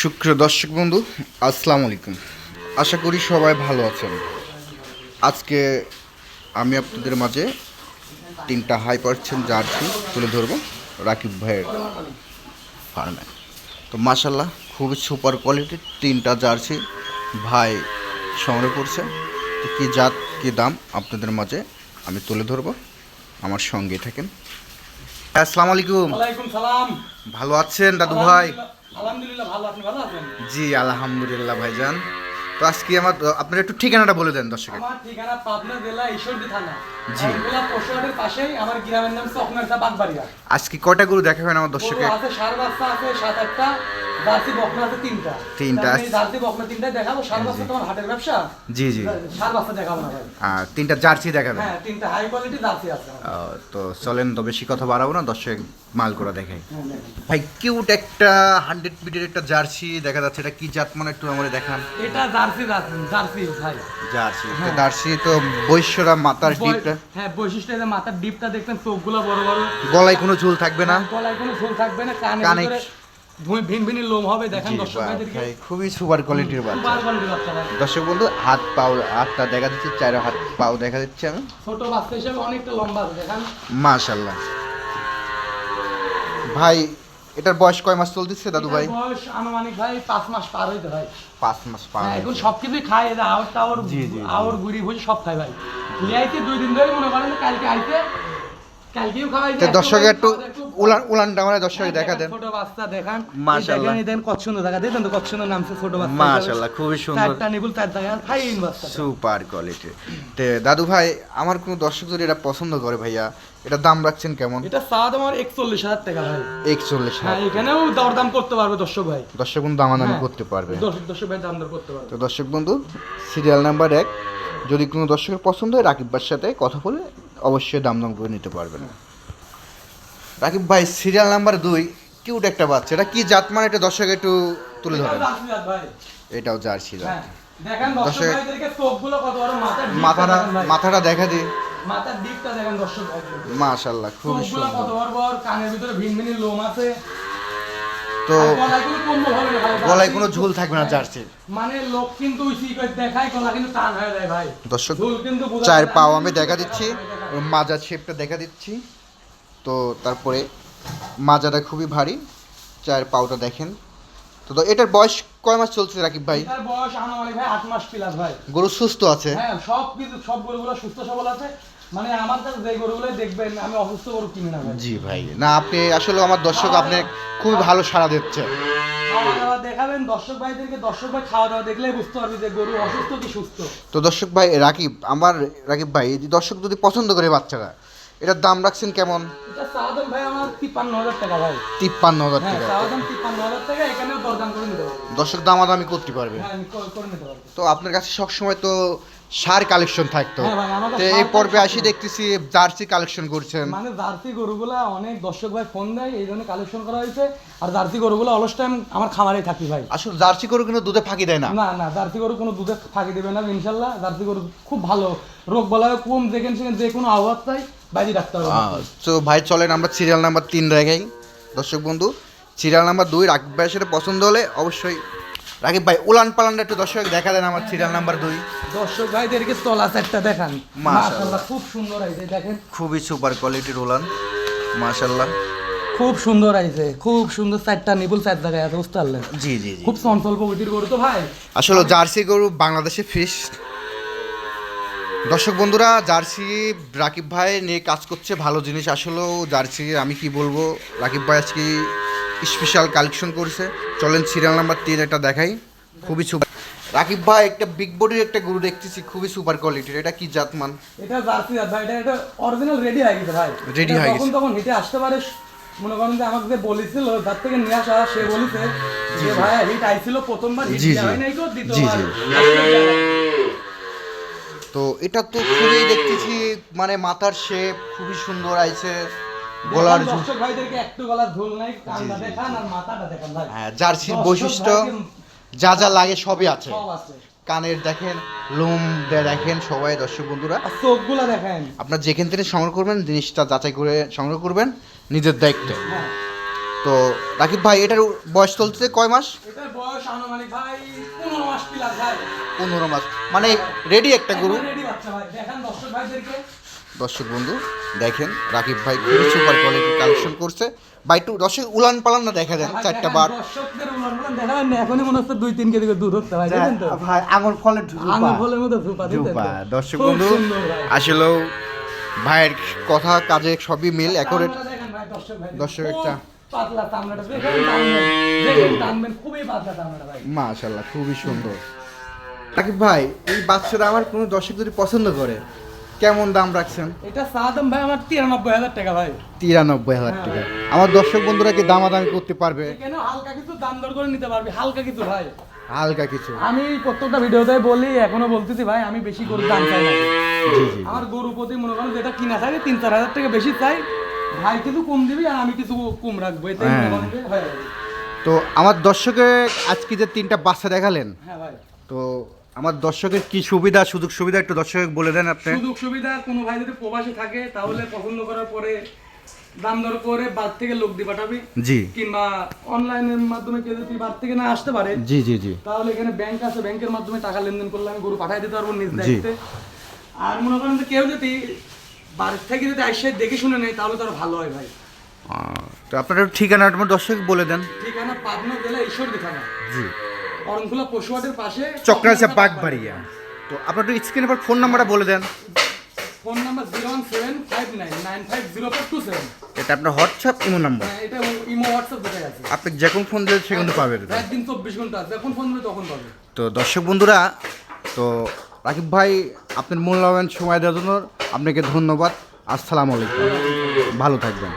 সুপ্রিয় দর্শক বন্ধু, আসসালামু আলাইকুম। আশা করি সবাই ভালো আছেন। আজকে আমি আপনাদের মাঝে তিনটা হাই পার্সেন্ট জার্সি তুলে ধরবো রাকিব ভাইয়ের ফার্মে। তো মাশাল্লাহ খুবই সুপার কোয়ালিটির তিনটা জার্সি ভাই সংগ্রহ করছে। তো কী জাত কী দাম আপনাদের মাঝে আমি তুলে ধরবো, আমার সঙ্গে থাকেন। আসসালামু আলাইকুম। ওয়ালাইকুম সালাম। ভালো আছেন দাদু ভাই? আলহামদুলিল্লাহ ভালো, আপনি ভালো আছেন? জি আলহামদুলিল্লাহ ভাইজান। তো আজকে আপনার একটু ঠিকানাটা বলে দেন দর্শকের। আমার ঠিকানা পাবনা জেলা ঈশ্বরদী থানা, জি। অঙ্গুলা পশুহাটের পাশেই আমার গ্রামের নাম চকনারদা বাগবাড়িয়া। আজকে কয়টা গরু দেখাবেন আমার দর্শকের? গরু আছে ষাঁড় বাচ্চা আছে 7-8টা, জার্সি বকনা আছে 3টা। তিনটা। আমি জার্সি বকনা 3টাই দেখাবো। ষাঁড় বাচ্চা তোমার হাটের ব্যবসা। জি জি। ষাঁড় বাচ্চা দেখাবো না ভাই। তিনটা জার্সি দেখাবেন? হ্যাঁ, 3টা হাই কোয়ালিটি জার্সি আছে আমার। তো চলেন, তো বেশি কথা বাড়াবো না, দর্শক মাল করে দেখাই। হ্যাঁ, দেখেন। ভাই কিউট একটা 100 বিটের একটা জার্সি দেখা যাচ্ছে, এটা কি জাত মানে একটু আমাদের দেখান। এটা জার্সি জার্সি ভাই। জার্সি তো হ্যাঁ। জার্সি তো বৈশ্যরা মাথার ডিপটা। হ্যাঁ, বৈশিষ্ট্য এই যে মাথার ডিপটা দেখতেন, চোখগুলো বড় বড়, গলায় কোনো ঝুল থাকবে না? গলায় কোনো ঝোল থাকবে না, কানে ভিতরে ভিন ভিন লোম হবে। দেখেন জি, দর্শক বাহ, ভাইদেরকে, ভাই খুবই সুপার কোয়ালিটির বাচ্চা। সুপার কোয়ালিটির বাচ্চা ভাই। দর্শক বন্ধু, হাতটা দেখা দিচ্ছে, চার হাত পাও দেখা দিচ্ছে আমি। ছোট বাচ্চা হিসেবে অনেকটা লম্বা আছে দেখেন। মাশাআল্লাহ। ভাই এটার বয়স কয় মাস চলতেছে দাদু ভাই? এটার বয়স আনুমানিক ভাই 5 মাস পার হইতে ভাই। 5 মাস পার হ্যাঁ, এখন হয়েছে। সবকিছু খায়, এদের আওয়ার টাওয়ার জি, জি, জি। আওয়ার গুড়ি ভুজি সব খায় ভাই। লিয়াইতে 2 দিন ধরে মনে করেন, কালকে আইতে, কালকেও খাওয়াইছে। তো দর্শকের একটু উলানটা মানে দর্শক দেখা দেন। ছোট বাচ্চা দেখান। মাশাআল্লাহ। এই দেখেন কত সুন্দর দেখা, দেখেন তো কত সুন্দর নামছে ছোট বাচ্চা। মাশাআল্লাহ খুবই সুন্দর, চারটা নিবুল, চার জায়গা ফাইন বাচ্চা। Super quality. তে দাদু ভাই, আমার কোনো দর্শক যদি এটা পছন্দ করে ভাইয়া, এটা দাম রাখছেন কেমন? এটা সাদ আমার 41,000 টাকা ভাই। 41 হ্যাঁ, হাজার। এখানেও দরদাম করতে পারবে দর্শক ভাই। দর্শক বন্ধু দামাদামি হ্যাঁ। করতে পারবে। দর্শক ভাই দাম দর করতে পারবে। তো দর্শক বন্ধু, সিরিয়াল নাম্বার 1, যদি কোনো দর্শকের পছন্দ হয় রাকিব ভাইয়ের সাথে কথা বলে অবশ্যই দাম করে নিতে পারবেন। রাকিব ভাই সিরিয়াল নাম্বার 2, কিউট একটা বাচ্চা, এটা কি জাত মানে এটা দর্শক একটু তুলে ধরেন। এটা জার্সি জাত ভাই। এটাও জার্সি জাত। হ্যাঁ, দেখেন দর্শক ভাইদেরকে চোখগুলো কত বড়, মাথাটা দেখা দিই। মাথার ডিপটা দেখেন দর্শক ভাইদেরকে। মাশাআল্লাহ খুবই চোখগুলো কত সুন্দর। বড় বড়, কানের ভিতরে ভিন ভিন লোম আছে। তো আর গলায় কোনো কম্বল হবে না ভাই। গলায় কোনো ঝুল থাকবে না জার্সির। মানে লোক কিন্তু উইসি করে দেখায়, গলা কিন্তু টান হয়ে যায় ভাই। দর্শক ঝুল কিন্তু বোঝা চার যায় না। পাও আমি দেখা দিচ্ছি, মাজা শেপটা দেখা দিচ্ছি। তো তারপরে মাজাটা খুবই ভারী, চার পাওটা দেখেন। তো এটার বয়স কয় মাস চলছে রাকিব ভাই? এটার বয়স আনুমানিক ভাই 8 মাস প্লাস ভাই। গরু সুস্থ আছে? হ্যাঁ, সব গরুগুলো সুস্থ সবল আছে। মানে আমার কাছে যে গরুগুলো দেখবেন, আমি অসুস্থ গরু কিনি না ভাই। জি ভাই, না আপনি আসলে আমার দর্শক আপনি খুবই ভালো সাড়া দিচ্ছে। খাওয়া দাওয়া দেখাবেন দর্শক ভাইদেরকে, দর্শক ভাই খাওয়া দাওয়া দেখলেই বুঝতে পারবে যে গরু অসুস্থ কি সুস্থ। তো দর্শক ভাই, রাকিব ভাই, এই যে দর্শক যদি পছন্দ করে বাচ্চারা, এটার দাম রাখছেন কেমন? এটা চাওয়াদাম ভাই আমার 53,000 টাকা ভাই। 53,000 হ্যাঁ, টাকা। চাওয়াদাম 53,000 টাকা, এখানেও দরদাম করে নিতে পারবো। দর্শক দামাদামি করতে পারবে। হ্যাঁ, আমি করে নিতে পারবো। তো আপনার কাছে সবসময় তো সার কালেকশন থাকতো, হ্যাঁ ভাই, আমার কাছে তো সার এই পর্বে collection আসি থাকতো। দেখতেছি জার্সি কালেকশন করছেন। মানে জার্সি গরুগুলা অনেক দর্শক ভাই ফোন দেয়, এই জন্য কালেকশন করা হয়েছে। আর জার্সি গরুগুলো অলস টাইম আমার খামারেই থাকি ভাই। আসলে জার্সি গরু কিন্তু দুধে ফাঁকি দেয় না। না না, জার্সি গরু কোনো দুধে ফাঁকি দেবে না ইনশাল্লাহ। জার্সি গরু খুব ভালো, রোগ বলায় কম, যেখানে সেখানে যে কোনো আওয়াজ চাই বাইরে রাখতে হবে। তো ভাই চলেন আমরা সিরিয়াল নাম্বার 3 রেখাই। দর্শক বন্ধু, সিরিয়াল নাম্বার 2 রাকিব ভাইয়ের সাথে পছন্দ হলে অবশ্যই রাকিব ভাই উলান পালানটা একটু দর্শক দেখা দেন আমার সিরিয়াল নাম্বার 2। দর্শক ভাইদেরকে তলা সেটটা দেখান। মাশাআল্লাহ। মাশাআল্লাহ, খুব সুন্দর আইছে দেখেন। খুবই সুপার কোয়ালিটির উলান, মাশাআল্লাহ। খুব সুন্দর আইছে, খুব সুন্দর। চারটা নিবুল, চার জায়গায় আছে, বুঝতে পারলেন? জি জি জি। খুব চঞ্চল প্রকৃতির গরু তো ভাই। আসলে জার্সি গরু বাংলাদেশে ফিশ। দর্শক বন্ধুরা, জার্সি রাকিব ভাই নিয়ে কাজ করছে, ভালো জিনিস। আসলেও জার্সি আমি কি বলবো, রাকিব ভাই আজকে স্পেশাল কালেকশন করছে। চলেন সিরিয়াল নাম্বার 3 একটা দেখাই, খুবই সুপার। রাকিব ভাই একটা বিগ বডির একটা গরু দেখতেছি, খুবই সুপার কোয়ালিটির, এটা কি জাতমান? এটা জার্সি জাত ভাই, এটা অরিজিনাল রেডি হয়ে গেছে ভাই। Ready এটা হয়ে গেছে। তখন হেঁটে আসতে পারে। মনে করেন যে আমাকে যে বলেছিল তার থেকে নিয়ে আসা, সে বলেছে যে ভাই হিট আইছিল প্রথমবার, হিট জি, জি। হয় নাই গো জি, দ্বিতীয়বার। তো এটা তো খুবই দেখতেছি, মানে মাথার শেপ খুবই সুন্দর আইছে, গলার দেখেন দর্শক ভাইদেরকে একটু গলার ঝোল নাই, কানটা দেখান আর মাথাটা দেখান ভাই। হ্যাঁ, জার্সির দর্শক বৈশিষ্ট্য ভাইকে যা যা লাগে সবই আছে। সব আছে। কানের দেখেন, লোম দেখেন সবাই দর্শক বন্ধুরা। আর চোখগুলা দেখেন। আপনার যেখান থেকে সংগ্রহ করবেন জিনিসটা যাচাই করে সংগ্রহ করবেন, নিজের দায়িত্ব। হ্যাঁ, তো রাকিব ভাই, এটার বয়স চলছে কয় মাস? এটার বয়স বয়স আনুমানিক ভাই 15 মাস প্লাস ভাই। 15 মাস মানে রেডি একটা গরু। রেডি বাচ্চা ভাই, দেখেন দর্শক ভাইদেরকে। দর্শক বন্ধু দেখেন রাকিব ভাই খুবই সুপার কোয়ালিটি কালেকশন করছে। ভাই একটু দর্শক উলান পালান না দেখা দেন, ভাই, 4টা দেখেন, বার। দর্শকদের উলান দেখাবেন না, এখনই মনে হচ্ছে 2-3 কেজি করে দুধ হচ্ছে ভাই, দেখেন তো ভাই আঙুর ফলের আঙুর ফলের মতো ধূপা দিতে জুপা দর্শক খুব বন্ধু সুন্দর ভাই। আসলেও ভাইয়ের কথা কাজে সবই মিল অ্যাকোরেট। চামড়া দেখেন ভাই, দর্শক খুব একটা- পাতলা চামড়াটা দেখেন, দেখেন টানবেন, খুবই পাতলা চামড়াটা ভাই। মাশাআল্লাহ খুবই সুন্দর। রাকিব ভাই এই বাচ্চাটা আমার কোনো দর্শক যদি পছন্দ করে কেমন দাম রাখছেন? এটা চা দাম ভাই আমার 93,000 টাকা ভাই। 93,000 টাকা। আমার দর্শক বন্ধুরা কি দামাদামি করতে পারবে? এখানে হালকা কিছু দাম দর করে নিতে পারবি, হালকা কিছু ভাই। হালকা কিছু। আমি প্রত্যেকটা ভিডিওতে বলি, এখনো বলতেছি ভাই, আমি বেশি গরুর দাম চাই না। জি জি। আমার গরু প্রতি মনে করেন যেটা কিনা থাকে 3-4 হাজার টাকা বেশি চাই, ভাই কিছু কম দিবি আর আমি কিছু কম রাখবো, এটাই হ্যাঁ। মনে করেন যে হয়ে যাবে। তো আমার দর্শকের আজকে যে 3টা বাচ্চা দেখালেন, হ্যাঁ ভাই, তো আমার দর্শকের কি সুবিধা সুযোগ সুবিধা একটু দর্শক বলে দেন আপনি। সুযোগ সুবিধা কোনো ভাই যদি প্রবাসী থাকে তাহলে পছন্দ করার পরে দাম দর করে বাদ থেকে লোক দিয়ে পাঠাবি, জি কিংবা অনলাইনের মাধ্যমে কেউ যদি বাদ থেকে না আসতে পারে জি জি জি। তাহলে এখানে ব্যাংক আছে, ব্যাংকের মাধ্যমে টাকা লেনদেন করলে আমি গরু পাঠিয়ে দিতে পারবো নিজ জি। দায়িত্বে। আর মনে করেন যে কেউ যদি বাড়ির থেকে যদি আইসে দেখে শুনে নেয় তাহলে তো আরো ভালো হয় ভাই। তো আপনার একটু ঠিকানাটা আমার দর্শক বলে দেন। ঠিকানা পাবনা জেলা ঈশ্বরদী থানা, জি অরণখোলা পশুহাটের পাশে, চক্রাচা বাগবাড়িয়া। তো আপনার একটু স্ক্রিনে পর ফোন নাম্বারটা বলে দেন। Phone number 01759950427। এটা আপনার হোয়াটসঅ্যাপ ইমো নাম্বার। হ্যাঁ, এটা ইমো হোয়াটসঅ্যাপ দুটাই আছে। আপনি যখন ফোন দেবেন সেখানে পাবেন। রাত দিন 24 ঘন্টা আছে, যখন ফোন দেবে তখন পাবে। তো দর্শক বন্ধুরা, তো রাকিব ভাই আপনার মূল্যবান সময় দেওয়ার জন্য আপনাকে ধন্যবাদ। আসসালামু আলাইকুম, ভালো থাকবেন।